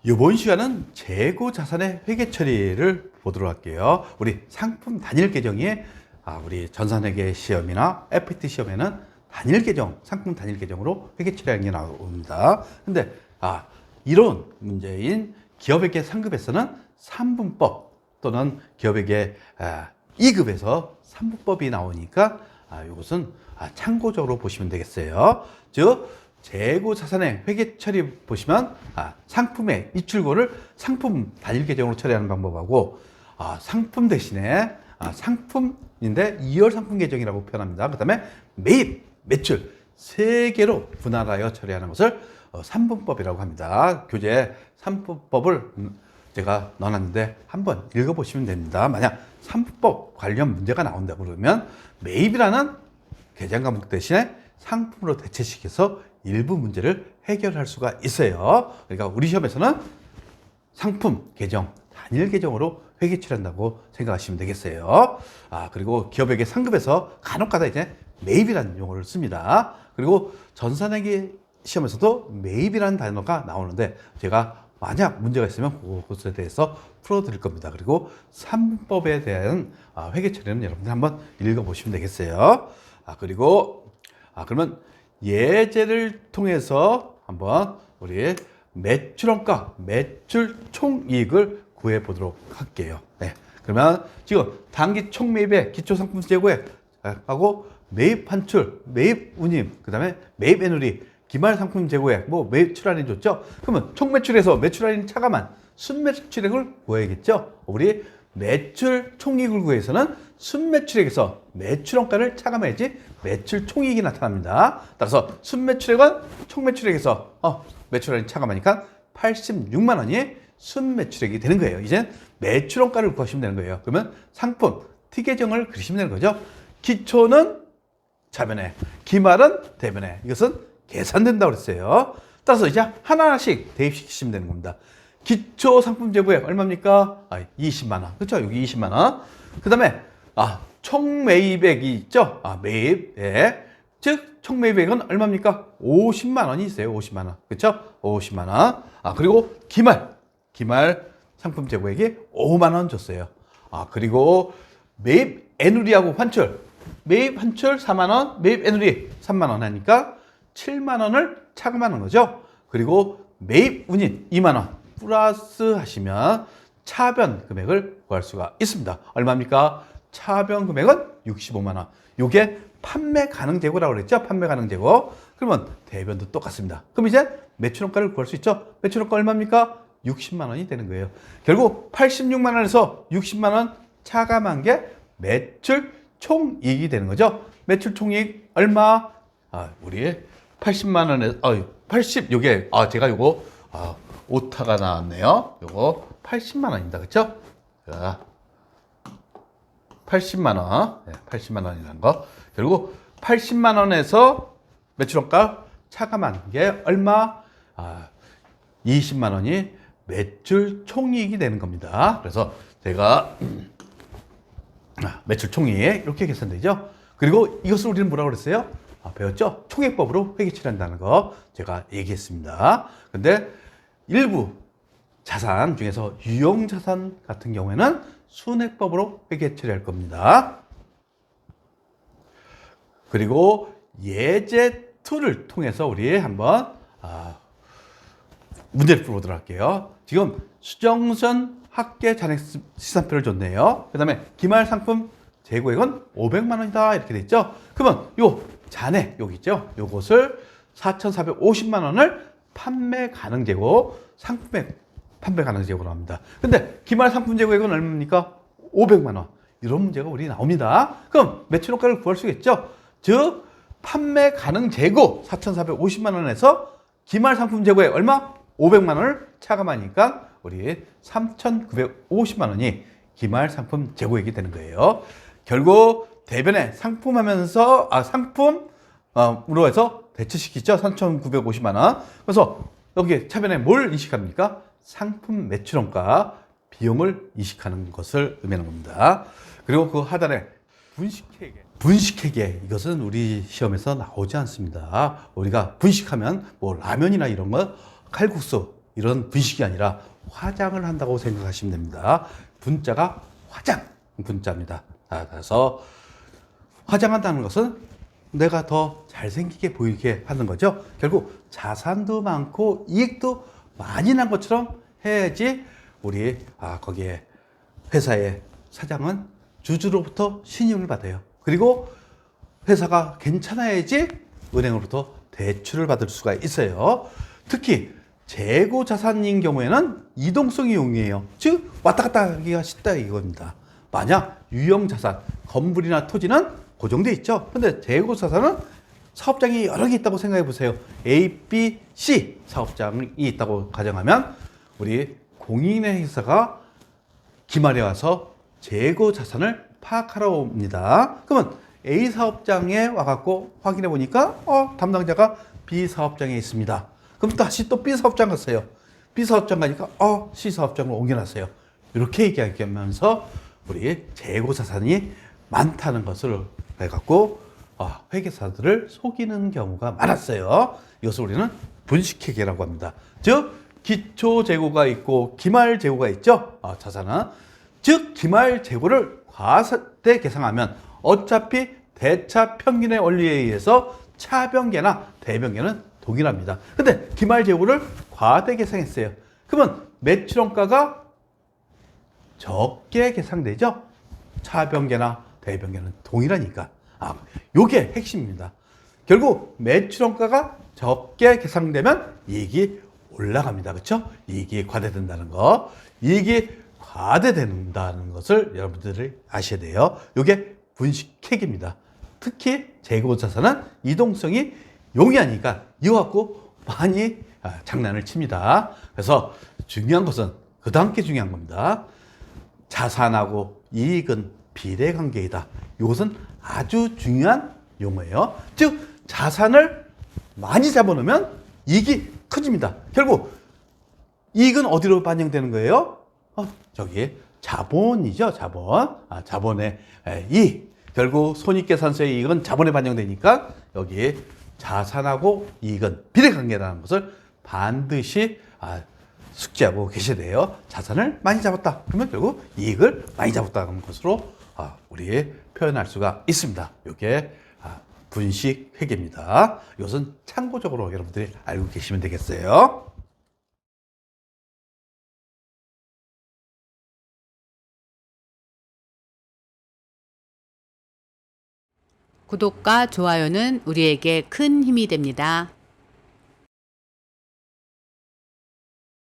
이번 시간은 재고 자산의 회계 처리를 보도록 할게요. 우리 상품 단일 계정이 우리 전산회계 시험이나 FT 시험에는 단일 계정, 상품 단일 계정으로 회계 처리하는 게 나옵니다. 근데 이런 문제인 기업회계 상급에서는 3분법 또는 기업회계 2급에서 3분법이 나오니까 이것은 참고적으로 보시면 되겠어요. 즉 재고 자산의 회계 처리 보시면 상품의 이출고를 상품 단일 계정으로 처리하는 방법하고 상품 대신에 상품인데 2월 상품 계정이라고 표현합니다. 그 다음에 매입, 매출 세 개로 분할하여 처리하는 것을 3분법이라고 합니다. 교재 3분법을 제가 넣어놨는데 한번 읽어보시면 됩니다. 만약 3분법 관련 문제가 나온다 그러면 매입이라는 계정 과목 대신에 상품으로 대체시켜서 일부 문제를 해결할 수가 있어요. 그러니까 우리 시험에서는 상품 계정, 단일 계정으로 회계 처리한다고 생각하시면 되겠어요. 그리고 기업회계 상급에서 간혹가다 이제 매입이라는 용어를 씁니다. 그리고 전산회계 시험에서도 매입이라는 단어가 나오는데 제가 만약 문제가 있으면 그것에 대해서 풀어드릴 겁니다. 그리고 3분법에 대한 회계 처리는 여러분들 한번 읽어보시면 되겠어요. 그러면 예제를 통해서 한번 우리 매출원가, 매출 총이익을 구해 보도록 할게요. 네. 그러면 지금 단기 총매입의 기초상품 재고액하고 매입 환출, 매입 운임, 그 다음에 매입 애누리, 기말 상품 재고액, 매출 할인 줬죠? 그러면 총매출에서 매출 할인 차감한 순매출액을 구해야겠죠? 우리 매출 총이익을 구해서는 순매출액에서 매출원가를 차감해야지 매출 총이익이 나타납니다. 따라서 순매출액은 총매출액에서 매출 할인 차감하니까 86만 원이 순매출액이 되는 거예요. 이제 매출원가를 구하시면 되는 거예요. 그러면 상품 T계정을 그리시면 되는 거죠. 기초는 자변에, 기말은 대변에. 이것은 계산된다고 그랬어요. 따라서 이제 하나하나씩 대입시키시면 되는 겁니다. 기초 상품 재고액 얼마입니까? 20만 원. 그렇죠? 여기 20만 원. 그 다음에 총 매입액이 있죠? 매입. 예. 즉 총 매입액은 얼마입니까? 50만 원이 있어요. 50만 원. 그렇죠? 50만 원. 그리고 기말 상품 재고액이 5만 원 줬어요. 그리고 매입 애누리하고 환출. 매입 환출 4만 원, 매입 애누리 3만 원 하니까 7만 원을 차감하는 거죠. 그리고 매입 운임 2만 원 플러스 하시면 차변 금액을 구할 수가 있습니다. 얼마입니까? 차변 금액은 65만 원. 요게 판매 가능 재고라고 그랬죠? 판매 가능 재고. 그러면 대변도 똑같습니다. 그럼 이제 매출원가를 구할 수 있죠? 매출원가 얼마입니까? 60만 원이 되는 거예요. 결국 86만 원에서 60만 원 차감한 게 매출 총이익이 되는 거죠. 매출 총이익 얼마? 우리 80만 원에 80 요게 제가 요거 오타가 나왔네요. 요거 80만 원입니다. 그렇죠? 80만 원. 네, 80만 원이라는 거. 결국 80만 원에서 매출원가 차감한 게 얼마? 20만 원이 매출 총이익이 되는 겁니다. 그래서 제가 매출 총이익 이렇게 계산되죠. 그리고 이것을 우리는 뭐라고 그랬어요? 배웠죠? 총액법으로 회계 처리한다는 거 제가 얘기했습니다. 근데 일부 자산 중에서 유형자산 같은 경우에는 순액법으로 회계 처리할 겁니다. 그리고 예제 2를 통해서 우리 한번 문제를 풀어보도록 할게요. 지금 수정선 합계 잔액 시산표를 줬네요. 그 다음에 기말 상품 재고액은 500만 원이다 이렇게 돼 있죠. 그러면 요 잔액 여기 있죠. 요것을 4,450만 원을 판매 가능 재고 상품액 판매 가능 재고로 합니다. 근데 기말 상품 재고액은 얼마입니까? 500만 원. 이런 문제가 우리 나옵니다. 그럼 매출원가를 구할 수 있겠죠. 즉 판매 가능 재고 4,450만 원에서 기말 상품 재고액 얼마? 500만 원을 차감하니까 우리 3,950만 원이 기말 상품 재고액이 되는 거예요. 결국 대변에 상품하면서 상품으로 해서 대체시키죠. 3,950만 원. 그래서 여기 차변에 뭘 인식합니까? 상품 매출원가 비용을 인식하는 것을 의미하는 겁니다. 그리고 그 하단에 분식회계 이것은 우리 시험에서 나오지 않습니다. 우리가 분식하면 라면이나 이런 거 칼국수 이런 분식이 아니라 화장을 한다고 생각하시면 됩니다. 분자가 화장 분자입니다. 그래서 화장한다는 것은 내가 더 잘생기게 보이게 하는 거죠. 결국 자산도 많고 이익도 많이 난 것처럼 해야지 우리 거기에 회사의 사장은 주주로부터 신용을 받아요. 그리고 회사가 괜찮아야지 은행으로부터 대출을 받을 수가 있어요. 특히 재고 자산인 경우에는 이동성이 용이해요. 즉 왔다 갔다 하기가 쉽다 이겁니다. 만약 유형 자산, 건물이나 토지는 고정돼 있죠. 근데 재고 자산은 사업장이 여러 개 있다고 생각해 보세요. A, B, C 사업장이 있다고 가정하면 우리 공인의 회사가 기말에 와서 재고 자산을 파악하러 옵니다. 그러면 A 사업장에 와갖고 확인해 보니까 담당자가 B 사업장에 있습니다. 그럼 다시 또 B 사업장 갔어요. B 사업장 가니까 C 사업장으로 옮겨놨어요. 이렇게 얘기하면서 우리 재고 자산이 많다는 것을 해갖고 회계사들을 속이는 경우가 많았어요. 이것을 우리는 분식회계라고 합니다. 즉 기초 재고가 있고 기말 재고가 있죠. 자산은 즉 기말 재고를 과대 계상하면 어차피 대차 평균의 원리에 의해서 차변계나 대변계는 동일합니다. 근데 기말 재고를 과대 계상했어요. 그러면 매출원가가 적게 계상되죠. 차변계나 대변계는 동일하니까. 요게 핵심입니다. 결국 매출원가가 적게 계상되면 이익이 올라갑니다. 그렇죠? 이익이 과대된다는 거. 이익이 과대된다는 것을 여러분들이 아셔야 돼요. 이게 분식회계입니다. 특히 재고자산은 이동성이 용이하니까 이거 갖고 많이 장난을 칩니다. 그래서 중요한 것은 그 다음 게 중요한 겁니다. 자산하고 이익은 비례관계이다. 이것은 아주 중요한 용어예요. 즉 자산을 많이 잡아놓으면 이익이 커집니다. 결국 이익은 어디로 반영되는 거예요? 저기 자본이죠. 자본. 자본의 이익. 결국 손익계산서의 이익은 자본에 반영되니까 여기 자산하고 이익은 비례관계라는 것을 반드시 숙지하고 계셔야 돼요. 자산을 많이 잡았다. 그러면 결국 이익을 많이 잡았다는 것으로 우리 표현할 수가 있습니다. 이게 분식회계입니다. 이것은 참고적으로 여러분들이 알고 계시면 되겠어요. 구독과 좋아요는 우리에게 큰 힘이 됩니다.